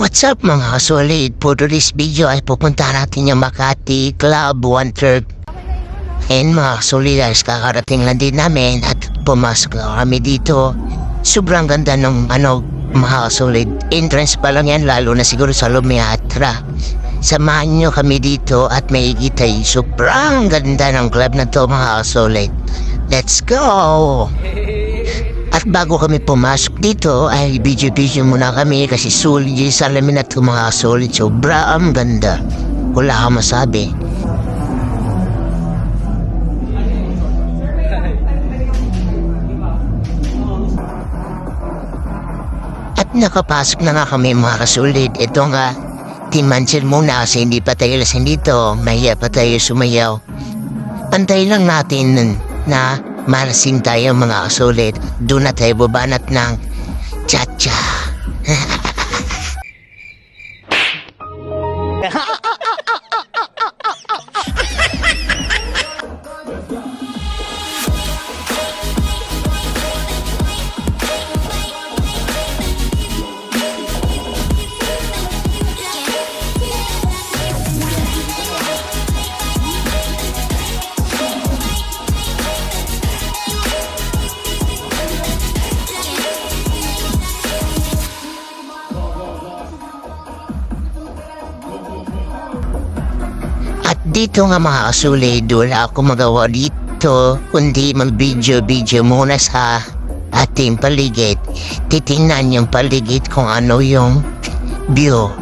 What's up mga kasolid? For today's video ay pupunta natin yung Makati Club 1/3. And mga kasolid, kakarating lang din namin at pumasok na kami dito. Sobrang ganda ng mga kasolid. Entrance pa lang yan, lalo na siguro sa Lumiatra. Samahan nyo kami dito at may ikitay. Sobrang ganda ng club na to mga kasolid. Let's go! At bago kami pumasok dito ay video muna kami kasi solid yung salamin at mga solid. Sobrang ganda. Wala kang masabi. At nakapasok na nga kami mga kasolid. Ito nga, timansin muna kasi hindi pa tayo lasing dito. Mahiya pa tayo sumayaw. Antay lang natin na malasing tayo mga kasolid. Doon na tayo babanat ng cha-cha. Dito nga mga kasulid, wala ako magawa dito kundi mag-video muna sa ating paligid. Titingnan yung paligid kung ano yung view.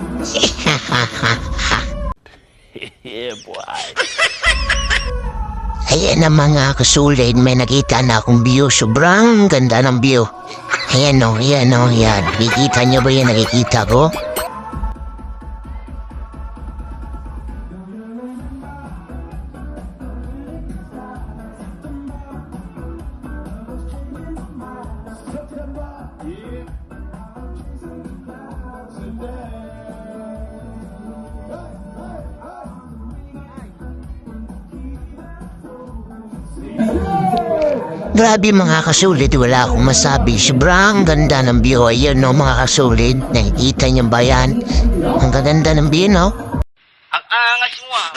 Yeah, boy. Ayan na mga kasulid, may nakita na akong view. Sobrang ganda ng view. Ayan o, yan. Nakikita nyo ba yung nakikita ko? Grabe mga kasulid, wala akong masabi. Sobrang ganda ng view. Ayan no mga kasulid, nakikita niyo ba yan? Ang ganda ng view no? Ang angas mo ah.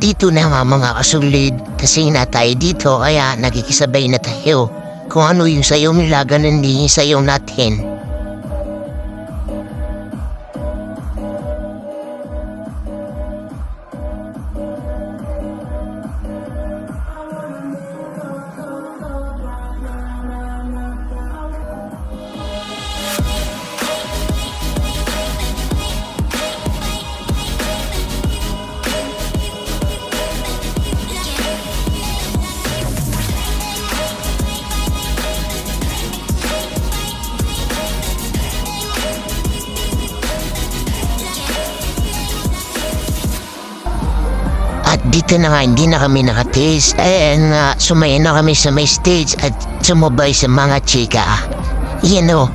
Dito na nga mga kasulid, kasi na tayo dito kaya nagkikisabay na tayo. Kung ano yung sayaw nila, ganun din yung sayaw natin. Dito na nga, hindi na kami nakataste. Ayan nga, sumaya na kami sa may stage at sumabay sa mga chika. Yan o,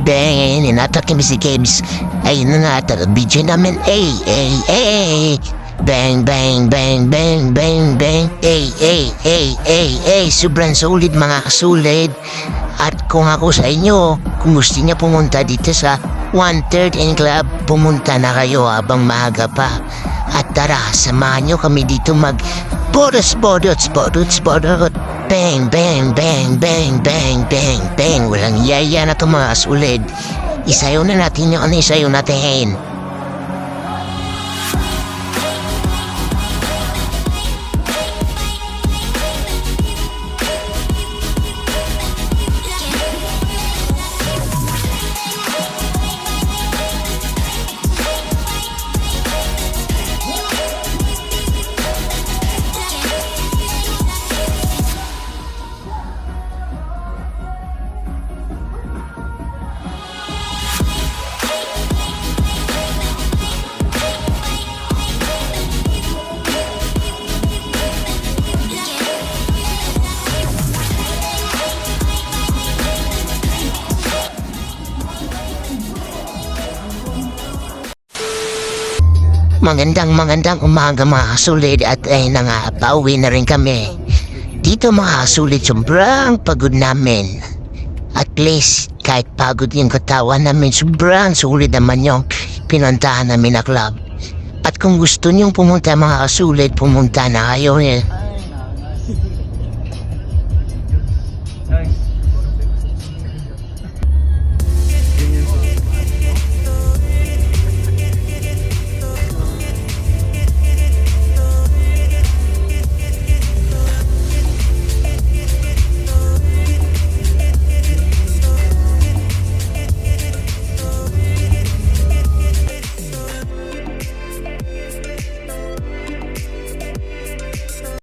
bang, inatak kami si Kebs. Ay, nanata, video namin, bang, bang, bang, bang, bang, bang, sobrang sulit mga kasulit. At kung ako sa inyo, kung gusto niya pumunta dito sa 1/3 and Club, pumunta na kayo habang maaga pa. At tara, samahan nyo kami dito mag Bodos, bang, bang, bang, bang, bang, bang, bang. Walang yaya na itong mga kasulid. Isayaw na natin yung isayaw natin. Magandang umaga mga kasulit at ay na nga, pauwi na rin kami. Dito mga kasulit, sobrang pagod namin. At least, kahit pagod yung katawan namin, sobrang sulit naman yung pinuntahan namin na club. At kung gusto niyong pumunta mga kasulit, pumunta na kayo.